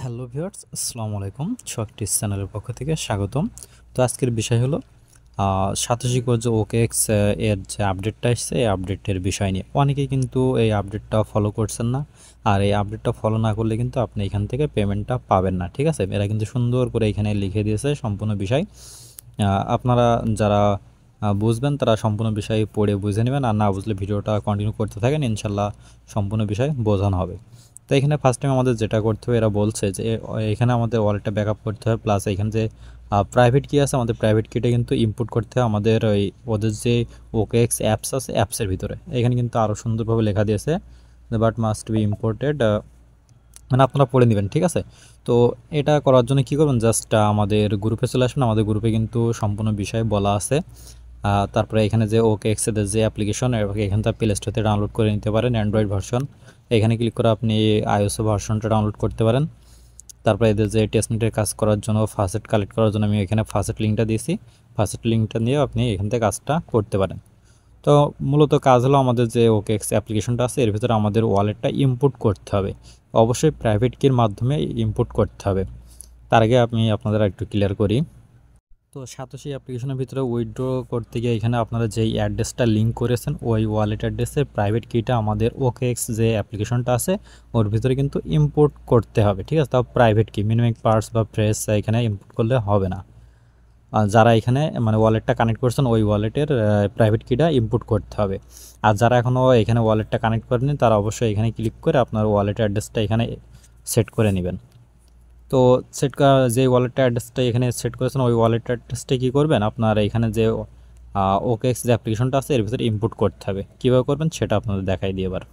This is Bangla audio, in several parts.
হ্যালো ভিউয়ার্স, আসসালামু আলাইকুম। শর্টটিস চ্যানেলের পক্ষ থেকে স্বাগতম। তো আজকের বিষয় হলো সাতোশি কোর যে ওকেএক্স এর যে আপডেটটা এসছে, এই আপডেটের বিষয় নিয়ে অনেকেই কিন্তু এই আপডেটটা ফলো করছেন না। আর এই আপডেটটা ফলো না করলে কিন্তু আপনি এখান থেকে পেমেন্টটা পাবেন না। ঠিক আছে, এরা কিন্তু সুন্দর করে এখানে লিখে দিয়েছে সম্পূর্ণ বিষয়। আপনারা যারা বুঝবেন তারা সম্পূর্ণ বিষয় পড়ে বুঝে নেবেন, আর না বুঝলে ভিডিওটা কন্টিনিউ করতে থাকেন, ইনশাল্লাহ সম্পূর্ণ বিষয় বোঝানো হবে। তো এখানে ফার্স্ট টাইম আমাদের যেটা করতে হবে, এরা বলছে যে এখানে আমাদের ওয়ালেটটা ব্যাকআপ করতে হবে, প্লাস এখানে যে প্রাইভেট কি আছে, আমাদের প্রাইভেট কিটা কিন্তু ইম্পোর্ট করতে হবে আমাদের ওদের যে ওকেএক্স অ্যাপস আছে, অ্যাপসের ভিতরে এখানে কিন্তু আরও সুন্দরভাবে লেখা দিয়েছে, বাট মাস্ট বি ইম্পোর্টেড, মানে আপনারা পড়ে নেবেন। ঠিক আছে, তো এটা করার জন্য কী করবেন, জাস্ট আমাদের গ্রুপে চলে আসবেন। আমাদের গ্রুপে কিন্তু সম্পূর্ণ বিষয় বলা আছে। তারপরে এখানে যে ওকেএক্সের যে অ্যাপ্লিকেশন, এখান থেকে প্লে স্টোর থেকে ডাউনলোড করে নিতে পারেন অ্যান্ড্রয়েড ভার্সন। এখানে ক্লিক করে আপনি আইওএস ভার্সনটা ডাউনলোড করতে পারেন। তারপরে এদের যে টেস্টনেটের কাজ করার জন্য ফাসেট কালেক্ট করার জন্য আমি এখানে ফাসেট লিঙ্কটা দিয়েছি। ফাসেট লিঙ্কটা নিয়ে আপনি এখান থেকে কাজটা করতে পারেন। তো মূলত কাজ হলো, আমাদের যে ওকেএক্স অ্যাপ্লিকেশনটা আছে এর ভিতরে আমাদের ওয়ালেটটা ইম্পোর্ট করতে হবে। অবশ্যই প্রাইভেট কির মাধ্যমে ইম্পোর্ট করতে হবে। তার আগে আমি আপনাদের একটু ক্লিয়ার করি। তো সাতোশি অ্যাপ্লিকেশনের ভিতরে উইথড্র করতে গিয়ে এখানে আপনারা যেই অ্যাড্রেসটা লিঙ্ক করেছেন, ওই ওয়ালেট অ্যাড্রেসের প্রাইভেট কিটা আমাদের ওকেএক্স যে অ্যাপ্লিকেশনটা আছে ওর ভিতরে কিন্তু ইম্পোর্ট করতে হবে। ঠিক আছে, তাও প্রাইভেট কি, মিনিমাম পার্টস বা ফ্রেস এখানে ইম্পোর্ট করলে হবে না। আর যারা এখানে মানে ওয়ালেটটা কানেক্ট করছেন ওই ওয়ালেটের প্রাইভেট কিটা ইম্পোর্ট করতে হবে। আর যারা এখনও এখানে ওয়ালেটটা কানেক্ট করেনি তারা অবশ্যই এখানে ক্লিক করে আপনার ওয়ালেট অ্যাড্রেসটা এখানে সেট করে নেবেন। তো যে ওয়ালেটটা অ্যাড্রেসটা এখানে সেট করেছেন ওই ওয়ালেট অ্যাড্রেসটা কী করবেন, আপনার এখানে যে ওকেএক্স যে অ্যাপ্লিকেশনটা আছে এর ভিতরে ইম্পোর্ট করতে হবে। কীভাবে করবেন সেটা আপনাদের দেখাই দিয়ে এবার।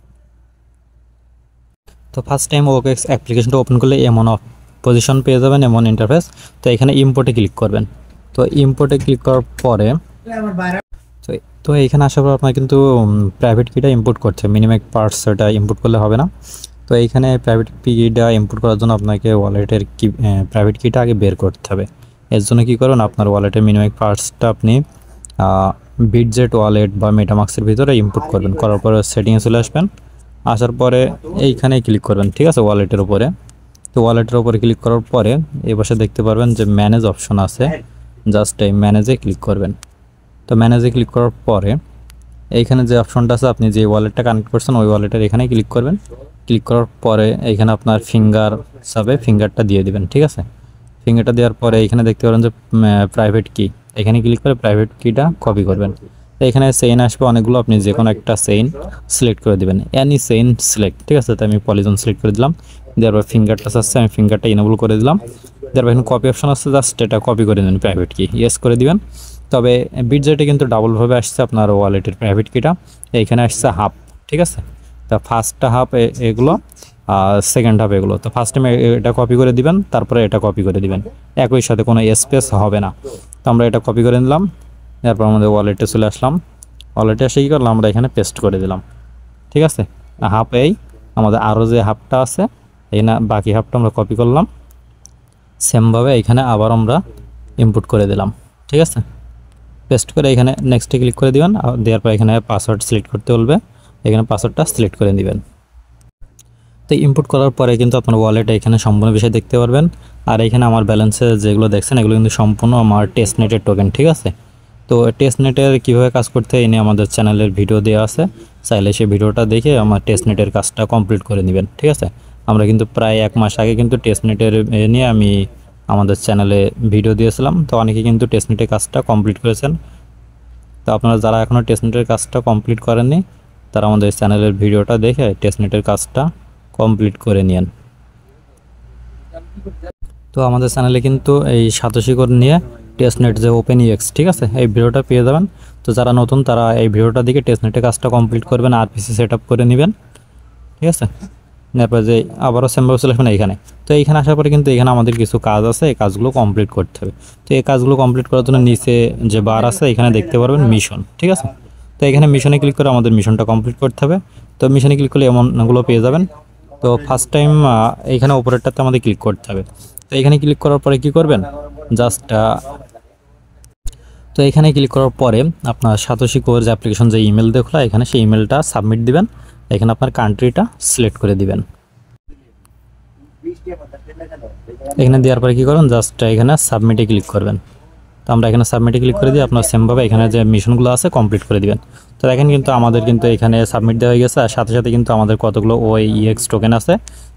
তো ফার্স্ট টাইম ওকেএক্স অ্যাপ্লিকেশনটা ওপেন করলে এমন পজিশন পেয়ে যাবেন, এমন ইন্টারফেস। তো এখানে ইম্পোর্টে ক্লিক করবেন। তো ইম্পোর্টে ক্লিক করার পরে তো এখানে আসার পর আপনার কিন্তু প্রাইভেট কিটা ইম্পোর্ট করতে হবে। মিনিমাম পার্টস এটা ইম্পোর্ট করলে হবে না। তো এইখানে প্রাইভেট কিটা ইম্পোর্ট করার জন্য আপনাকে ওয়ালেটের প্রাইভেট কিটা আগে বের করতে হবে। এর জন্য কী করুন, আপনার ওয়ালেটের মিনিমাম পার্টসটা আপনি বিটজেট ওয়ালেট বা মেটামাক্সের ভিতরে ইম্পোর্ট করবেন। করার পরে সেটিংয়ে চলে আসবেন। আসার পরে এইখানে ক্লিক করবেন। ঠিক আছে, ওয়ালেটের উপরে। তো ওয়ালেটের উপরে ক্লিক করার পরে এই পাশে দেখতে পারবেন যে ম্যানেজ অপশন আছে, জাস্ট এই ম্যানেজে ক্লিক করবেন। তো ম্যানেজে ক্লিক করার পরে এইখানে যে অপশনটা আছে, আপনি যে ওয়ালেটটা কানেক্ট করছেন ওই ওয়ালেটের এখানে ক্লিক করবেন। ক্লিক করার পরে এখানে আপনার ফিঙ্গার হিসাবে ফিঙ্গারটা দিয়ে দিবেন। ঠিক আছে, ফিঙ্গারটা দেওয়ার পরে এখানে দেখতে পারেন যে প্রাইভেট কি, এখানে ক্লিক করে প্রাইভেট কিটা কপি করবেন। তো এখানে চেইন আসবে অনেকগুলো, আপনি যে কোনো একটা চেইন সিলেক্ট করে দেবেন, এনি চেইন সিলেক্ট। ঠিক আছে, তো আমি পলিজন সিলেক্ট করে দিলাম। দেওয়ার পর ফিঙ্গারটা আসছে, আমি ফিঙ্গারটা ইনেবল করে দিলাম। দেওয়ার পর এখানে কপি অপশন আসছে, জাস্ট এটা কপি করে দেবেন প্রাইভেট কি, ইয়েস করে দিবেন। তবে বিটজেটে কিন্তু ডাবলভাবে আসছে আপনার ওয়ালেটের প্রাইভেট কিটা, এইখানে আসছে হাফ। ঠিক আছে, তা ফার্স্টটা হাফ এগুলো, সেকেন্ড হাফ এগুলো। তো ফার্স্ট টাইম এটা কপি করে দিবেন, তারপরে এটা কপি করে দিবেন, একই সাথে কোনো স্পেস হবে না। তো আমরা এটা কপি করে নিলাম। তারপর আমাদের ওয়ালেটে চলে আসলাম। ওয়ালেটে এসে কী করলাম, আমরা এখানে পেস্ট করে দিলাম। ঠিক আছে, হাফ এই আমাদের আরও যে হাফটা আছে এখানে বাকি হাফটা আমরা কপি করলাম, সেমভাবে এখানে আবার আমরা ইনপুট করে দিলাম। ঠিক আছে, পেস্ট করে এখানে নেক্সটে ক্লিক করে দিবেন। দেওয়ার পর এখানে পাসওয়ার্ড সিলেক্ট করতে বলবে, এখানে পাসওয়ার্ডটা সিলেক্ট করে দিবেন। তো ইনপুট করার পরে কিন্তু আপনার ওয়ালেটে এখানে সম্পূর্ণ বিষয় দেখতে পারবেন। আর এখানে আমার ব্যালেন্সে যেগুলো দেখছেন এগুলো কিন্তু সম্পূর্ণ আমার টেস্টনেটের টোকেন। ঠিক আছে, তো টেস্টনেটের কীভাবে কাজ করতে হয় এ নিয়ে আমাদের চ্যানেলের ভিডিও দেওয়া আছে, চাইলে সেই ভিডিওটা দেখে আমার টেস্টনেটের কাজটা কমপ্লিট করে নেবেন। ঠিক আছে, আমরা কিন্তু প্রায় 1 মাস আগে কিন্তু টেস্টনেটের নিয়ে আমি আমাদের চ্যানেলে ভিডিও দিয়েছিলাম। তো অনেকে কিন্তু টেস্টনেটের কাজটা কমপ্লিট করেছেন। তো আপনারা যারা এখনও টেস্টনেটের কাজটা কমপ্লিট করেননি তারা আমাদের চ্যানেলের ভিডিওটা দেখে টেস্টনেটের কাজটা কমপ্লিট করে নিন। তো আমাদের চ্যানেলে কিন্তু এই সাতোশি কোর নিয়ে টেস্টনেট যে ওপেন ইএক্স, ঠিক আছে, এই ভিডিওটা পেয়ে যাবেন। তো যারা নতুন তারা এই ভিডিওটা দেখে টেস্টনেটের কাজটা কমপ্লিট করবেন, আরপিসি সেট আপ করে নেবেন। ঠিক আছে, তারপরে যে আবারও সেমভাবে চলে আসবেন এইখানে। তো এইখানে আসার পরে কিন্তু এখানে আমাদের কিছু কাজ আছে, এই কাজগুলো কমপ্লিট করতে হবে। তো এই কাজগুলো কমপ্লিট করার জন্য নিচে যে বার আছে এখানে দেখতে পারবেন মিশন। ঠিক আছে, তো এখানে মিশনে ক্লিক করে আমাদের মিশনটা কমপ্লিট করতে হবে। তো মিশনে ক্লিক করলে এমনগুলো পেয়ে যাবেন। তো ফার্স্ট টাইম এইখানে ওপরেরটাতে আমাদের ক্লিক করতে হবে। তো এখানে ক্লিক করার পরে কি করবেন, জাস্ট তো এখানে ক্লিক করার পরে আপনার সাতোশি কোর যে অ্যাপ্লিকেশন যে ইমেল দেখলো এখানে সেই ইমেলটা সাবমিট দিবেন। এখানে আপনার কান্ট্রিটা সিলেক্ট করে দিবেন। এখানে দেওয়ার পরে কী করবেন, জাস্ট এখানে সাবমিটে ক্লিক করবেন। তো আমরা এখানে সাবমিটে ক্লিক করে দিই, আপনার সেমভাবে এখানে যে মিশনগুলো আছে কমপ্লিট করে দিবেন। তো দেখেন কিন্তু আমাদের কিন্তু এখানে সাবমিট দেওয়া হয়ে গেছে, আর সাথে সাথে কিন্তু আমাদের কতগুলো OEX টোকেন আছে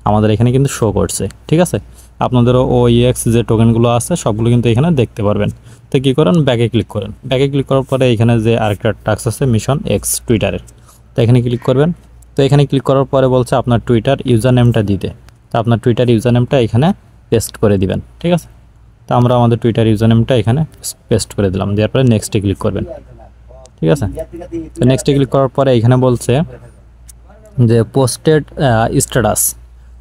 আমাদের এখানে কিন্তু শো করছে। ঠিক আছে, আপনাদেরও OEX যে টোকেনগুলো আছে সবগুলো কিন্তু এখানে দেখতে পারবেন। তো কী করেন, ব্যাকে ক্লিক করেন। ব্যাকে ক্লিক করার পরে এখানে যে আরেকটা টাস্ক আছে মিশন এক্স টুইটারের, তো এখানে ক্লিক করবেন। তো এখানে ক্লিক করার পরে বলছে আপনার টুইটার ইউজার নেমটা দিতে। তো আপনার টুইটার ইউজার নেমটা এখানে পেস্ট করে দিবেন। ঠিক আছে, তো আমরা আমাদের টুইটার ইউজার নেমটা এখানে পেস্ট করে দিলাম, দেওয়ার পরে নেক্সটে ক্লিক করবেন। ঠিক আছে, তো নেক্সটে ক্লিক করার পরে এখানে বলছে যে পোস্টেড স্ট্যাটাস।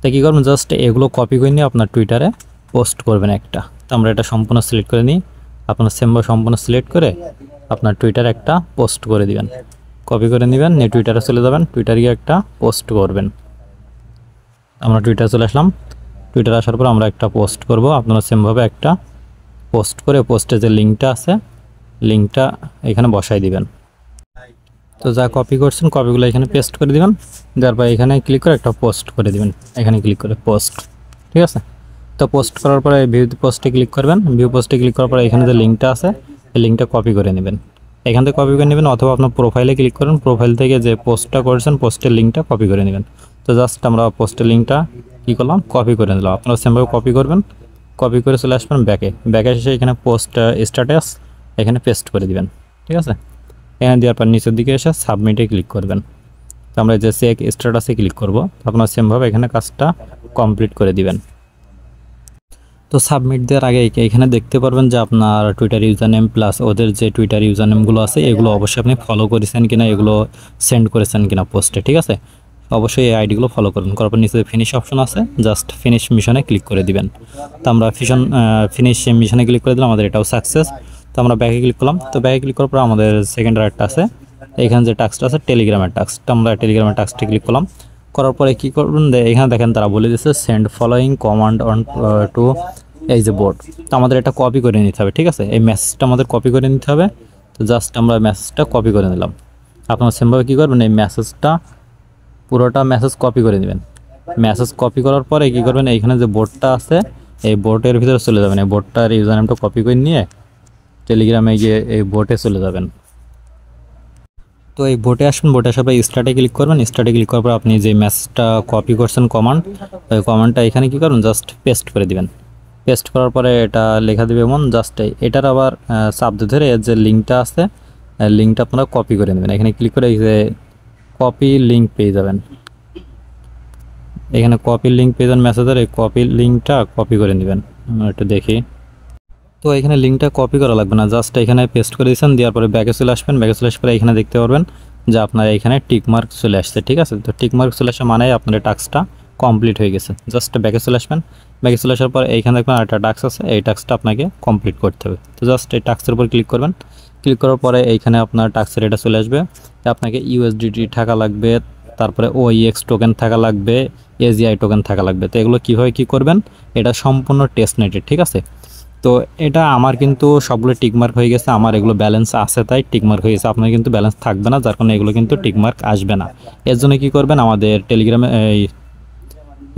তো কী করবেন, জাস্ট এগুলো কপি করে নিয়ে আপনার টুইটারে পোস্ট করবেন একটা। তো আমরা এটা সম্পূর্ণ সিলেক্ট করে নিই, আপনার সেমভাবে সম্পূর্ণ সিলেক্ট করে আপনার টুইটারে একটা পোস্ট করে দিবেন। কপি করে নেবেন, নিয়ে টুইটারে চলে যাবেন, টুইটারে গিয়ে একটা পোস্ট করবেন। আমরা টুইটারে চলে আসলাম, টুইটারে আসার পর আমরা একটা পোস্ট করব। আপনারা সেমভাবে একটা পোস্ট করে পোস্টে যে লিঙ্কটা আছে লিঙ্কটা এখানে বসাই দিবেন। তো যা কপি করছেন কপিগুলো এখানে পেস্ট করে দিবেন, দেওয়ার পর এখানে ক্লিক করে একটা পোস্ট করে দিবেন, এখানে ক্লিক করে পোস্ট। ঠিক আছে, তো পোস্ট করার পরে ভিউ পোস্টে ক্লিক করবেন। ভিউ পোস্টে ক্লিক করার পরে এখানে যে লিঙ্কটা আছে এই লিঙ্কটা কপি করে নেবেন, এখান থেকে কপি করে নেবেন, অথবা আপনার প্রোফাইলে ক্লিক করেন, প্রোফাইল থেকে যে পোস্টটা করেছেন পোস্টের লিঙ্কটা কপি করে নেবেন। তো জাস্ট আমরা পোস্টের লিঙ্কটা কী করলাম, কপি করে নিলাম। আপনারা সেমভাবে কপি করবেন, কপি করে চলে আসবেন ব্যাকে। ব্যাকে এসে এখানে পোস্ট স্ট্যাটাস এখানে পেস্ট করে দিবেন। ঠিক আছে, এখানে দেওয়ার পর নিচের দিকে এসে সাবমিটে ক্লিক করবেন। তো আমরা যে চেক স্ট্যাটাসে ক্লিক করব, আপনার সেমভাবে এখানে কাজটা কমপ্লিট করে দিবেন। তো সাবমিট দেওয়ার আগে এখানে দেখতে পারবেন যে আপনার টুইটার ইউজার নেম প্লাস ওদের যে টুইটার ইউজার নেমগুলো আছে এগুলো অবশ্যই আপনি ফলো করেছেন কিনা, এগুলো সেন্ড করেছেন কিনা পোস্টে। ঠিক আছে, অবশ্যই এই আইডিগুলো ফলো করবেন। করার পর নিচে ফিনিশ অপশন আছে, জাস্ট ফিনিশ মিশনে ক্লিক করে দিবেন। তো আমরা ফিনিশ মিশনে ক্লিক করে দিলাম, আমাদের এটাও সাকসেস। তো আমরা ব্যাকে ক্লিক করলাম। তো ব্যাকে ক্লিক করার পর আমাদের সেকেন্ড আরেকটা আছে, এখানে যে টাস্কটা আছে টেলিগ্রামের টাস্ক। তো আমরা টেলিগ্রামের টাস্কটা ক্লিক করলাম, করার পরে কী করবেন, এখানে দেখেন তারা বলে দিচ্ছে send following command on to এই যে বোর্ড। তো আমাদের এটা কপি করে নিতে হবে। ঠিক আছে, এই মেসেজটা আমাদের কপি করে নিতে হবে। তো জাস্ট আমরা মেসেজটা কপি করে নিলাম। আপনারা সেমভাবে কী করবেন, এই মেসেজটা পুরোটা মেসেজ কপি করে নেবেন। মেসেজ কপি করার পরে কী করবেন, এইখানে যে বোর্ডটা আছে এই বোর্ডের ভিতরে চলে যাবেন। এই বোর্ডটার ইউজার নেমটা কপি করে নিয়ে টেলিগ্রামে গিয়ে এই বোর্ডে চলে যাবেন। তো এই বোটে আসবেন, বোটে আসার পর স্টার্টে ক্লিক করবেন। স্টার্টে ক্লিক করার পর আপনি যে মেসেজটা কপি করছেন কমান্ড, ওই কমান্ডটা এখানে কী করবেন, জাস্ট পেস্ট করে দিবেন। পেস্ট করার পরে এটা লেখা দেবে এমন, জাস্ট এটার আবার চাপ ধরে এর যে লিঙ্কটা আছে লিঙ্কটা আপনারা কপি করে নেবেন। এখানে ক্লিক করে এই যে কপি লিঙ্ক পেয়ে যাবেন, এখানে কপি লিঙ্ক পেয়ে যাবেন মেসেজের, এই কপি লিঙ্কটা কপি করে নেবেন। একটু দেখি, তো এখানে লিঙ্কটা কপি করা লাগবে না, জাস্ট এখানে পেস্ট করে দিয়েছেন। দেওয়ার পরে ব্যাকে চলে আসবেন, ব্যাকে চলে আসার পরে এখানে দেখতে পারবেন যে আপনার এখানে টিক মার্ক চলে আসছে। ঠিক আছে, তো টিক মার্ক চলে আসা মানে আপনার টাস্কটা কমপ্লিট হয়ে গেছে। জাস্ট ব্যাকে চলে আসবেন, ব্যাকে চলে আসার পর এইখানে দেখবেন আরেকটা টাস্ক আছে, এই টাস্কটা আপনাকে কমপ্লিট করতে হবে। তো জাস্ট এই টাস্কের উপর ক্লিক করবেন, ক্লিক করার পরে এইখানে আপনার টাস্কের এটা চলে আসবে। আপনাকে ইউএসডিটি থাকা লাগবে, তারপরে OEX টোকেন থাকা লাগবে, AGI টোকেন থাকা লাগবে। তো এগুলো কীভাবে কী করবেন, এটা সম্পূর্ণ টেস্ট নেটেড। ঠিক আছে, তো এটা আমার কিন্তু সবগুলো টিকমার্ক হয়ে গেছে, আমার এগুলো ব্যালেন্স আছে তাই টিকমার্ক হয়ে গেছে। আপনার কিন্তু ব্যালেন্স থাকবে না, যার কারণে এগুলো কিন্তু টিকমার্ক আসবে না। এর জন্য কী করবেন, আমাদের টেলিগ্রামে এই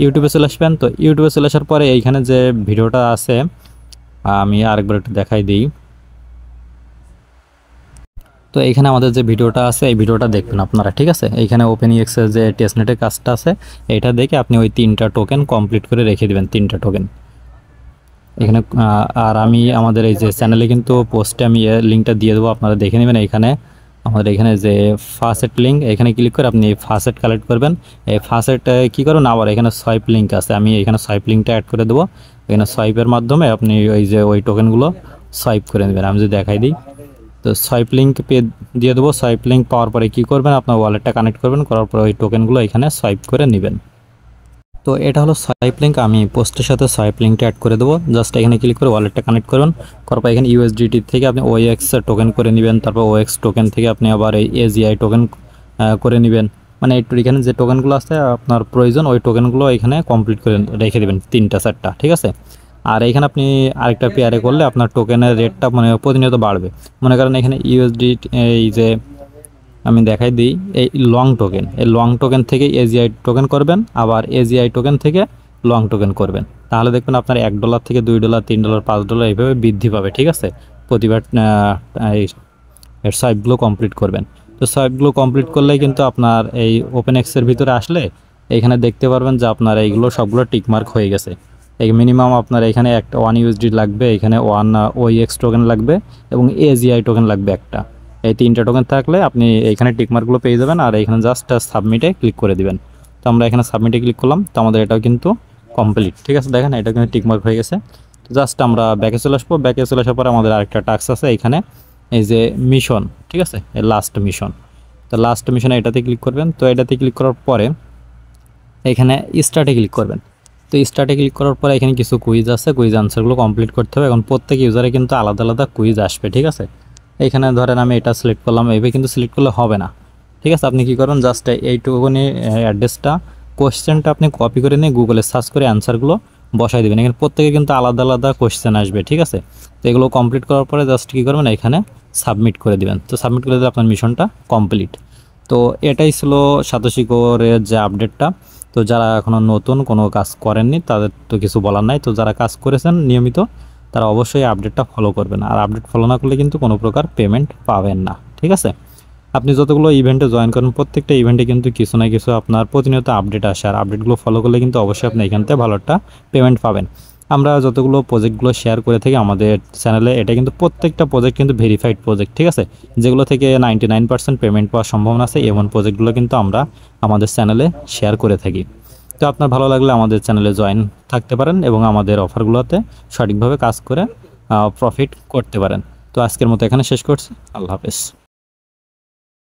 ইউটিউবে চলে আসবেন। তো ইউটিউবে চলে আসার পরে এইখানে যে ভিডিওটা আছে আমি আরেকবার একটু দেখাই দিই। তো এইখানে আমাদের যে ভিডিওটা আছে এই ভিডিওটা দেখবেন আপনারা। ঠিক আছে, এইখানে OpenEX এর যে টেস্টনেটের কাজটা আছে এটা দেখে আপনি ওই 3টা টোকেন কমপ্লিট করে রেখে দেবেন, 3টা টোকেন এখানে। আর আমি আমাদের এই যে চ্যানেলে কিন্তু পোস্টে আমি লিঙ্কটা দিয়ে দেবো, আপনারা দেখে নেবেন। এইখানে আমাদের এখানে যে ফাসেট লিঙ্ক, এখানে ক্লিক করে আপনি ফাসেট কালেক্ট করবেন। এই ফাসেট কী করুন, আবার এখানে সোয়াইপ লিঙ্ক আছে, আমি এখানে সোয়াইপ লিঙ্কটা অ্যাড করে দেবো। এখানে সোয়াইপের মাধ্যমে আপনি ওই যে ওই টোকেনগুলো সোয়াইপ করে নেবেন। আমি যদি দেখাই দিই, তো সোয়াইপ লিঙ্ক দিয়ে দেবো। সোয়াইপ লিঙ্ক পাওয়ার পরে কী করবেন, আপনার ওয়ালেটটা কানেক্ট করবেন, করার পরে ওই টোকেনগুলো এখানে সোয়াইপ করে নেবেন। তো এটা হলো সোয়াইপ লিঙ্ক, আমি পোস্টের সাথে সোয়াইপ লিঙ্কটা অ্যাড করে দেবো। জাস্ট এখানে ক্লিক করে ওয়ালেটটা কানেক্ট করুন, করার পর এখানে USDT থেকে আপনি OEX টোকেন করে নেবেন, তারপর OEX টোকেন থেকে আপনি আবার এই AGI টোকেন করে নেবেন। মানে একটু এখানে যে টোকেনগুলো আছে আপনার প্রয়োজন ওই টোকেনগুলো এখানে কমপ্লিট করে রেখে দেবেন, 3টা 4টা। ঠিক আছে, আর এখানে আপনি আরেকটা পেয়ারে করলে আপনার টোকেনের রেটটা মানে প্রতিনিয়ত বাড়বে। মনে করেন এখানে USDT এই যে আমি দেখাই দিই, এই লং টোকেন, এই লং টোকেন থেকে AGI টোকেন করবেন, আবার AGI টোকেন থেকে লং টোকেন করবেন, তাহলে দেখবেন আপনার $1 থেকে $2 $3 $5 এইভাবে বৃদ্ধি পাবে। ঠিক আছে, প্রতিবার এর সোয়াইপগুলো কমপ্লিট করবেন। তো সোয়াইপগুলো কমপ্লিট করলেই কিন্তু আপনার এই ওপেনএক্সের ভিতরে আসলে এখানে দেখতে পারবেন যে আপনার এইগুলো সবগুলো টিকমার্ক হয়ে গেছে। এই মিনিমাম আপনার এখানে একটা 1 USD লাগবে, এখানে 1 OEX টোকেন লাগবে এবং AGI টোকেন লাগবে একটা। এই 3টা টোকেন থাকলে আপনি এইখানে টিকমার্কগুলো পেয়ে যাবেন, আর এখানে জাস্ট সাবমিটে ক্লিক করে দিবেন। তো আমরা এখানে সাবমিটে ক্লিক করলাম, তো আমাদের এটাও কিন্তু কমপ্লিট। ঠিক আছে, দেখেন এটা কিন্তু টিকমার্ক হয়ে গেছে। তো জাস্ট আমরা ব্যাকে চলে আসবো। ব্যাকে চলে আসার পরে আমাদের আরেকটা টাস্ক আছে এখানে, এই যে মিশন। ঠিক আছে, এই লাস্ট মিশন। তো লাস্ট মিশনে এটাতে ক্লিক করবেন। তো এটাতে ক্লিক করার পরে এখানে স্টার্টে ক্লিক করবেন। তো স্টার্টে ক্লিক করার পরে এখানে কিছু কুইজ আছে, কুইজ আনসারগুলো কমপ্লিট করতে হবে। এখন প্রত্যেক ইউজারে কিন্তু আলাদা আলাদা কুইজ আসবে। ঠিক আছে, এখানে ধরেন আমি এটা সিলেক্ট করলাম, এইভাবে কিন্তু সিলেক্ট করলে হবে না। ঠিক আছে, আপনি কী করবেন, জাস্ট এইটুকুনি অ্যাড্রেসটা, কোয়েশ্চেনটা আপনি কপি করে নিয়ে গুগলে সার্চ করে অ্যান্সারগুলো বসাই দেবেন। এখানে প্রত্যেকে কিন্তু আলাদা আলাদা কোয়েশ্চেন আসবে। ঠিক আছে, তো এগুলো কমপ্লিট করার পরে জাস্ট কী করবেন, এখানে সাবমিট করে দিবেন। তো সাবমিট করে দিলে আপনার মিশনটা কমপ্লিট। তো এটাই ছিল সাতোশি কোরের যে আপডেটটা। তো যারা এখনও নতুন কোনো কাজ করেননি তাদের তো কিছু বলার নাই। তো যারা কাজ করেছেন নিয়মিত তারা অবশ্যই আপডেটটা ফলো করবেন, আর আপডেট ফলো না করলে কিন্তু কোনো প্রকার পেমেন্ট পাবেন না। ঠিক আছে, আপনি যতগুলো ইভেন্টে জয়েন করেন প্রত্যেকটা ইভেন্টে কিন্তু কিছু না কিছু আপনার প্রতিনিয়ত আপডেট আসে, আর আপডেটগুলো ফলো করলে কিন্তু অবশ্যই আপনি এখান থেকে ভালো একটা পেমেন্ট পাবেন। আমরা যতগুলো প্রজেক্টগুলো শেয়ার করে থাকি আমাদের চ্যানেলে, এটা কিন্তু প্রত্যেকটা প্রজেক্ট কিন্তু ভেরিফাইড প্রজেক্ট। ঠিক আছে, যেগুলো থেকে 99% পেমেন্ট পাওয়ার সম্ভাবনা আছে এমন প্রজেক্টগুলো কিন্তু আমরা আমাদের চ্যানেলে শেয়ার করে থাকি। তো আপনার ভালো লাগলে আমাদের চ্যানেলে জয়েন থাকতে পারেন এবং আমাদের অফারগুলোতে সঠিকভাবে কাজ করে প্রফিট করতে পারেন। তো আজকের মতো এখানে শেষ করছি। আল্লাহ হাফেজ।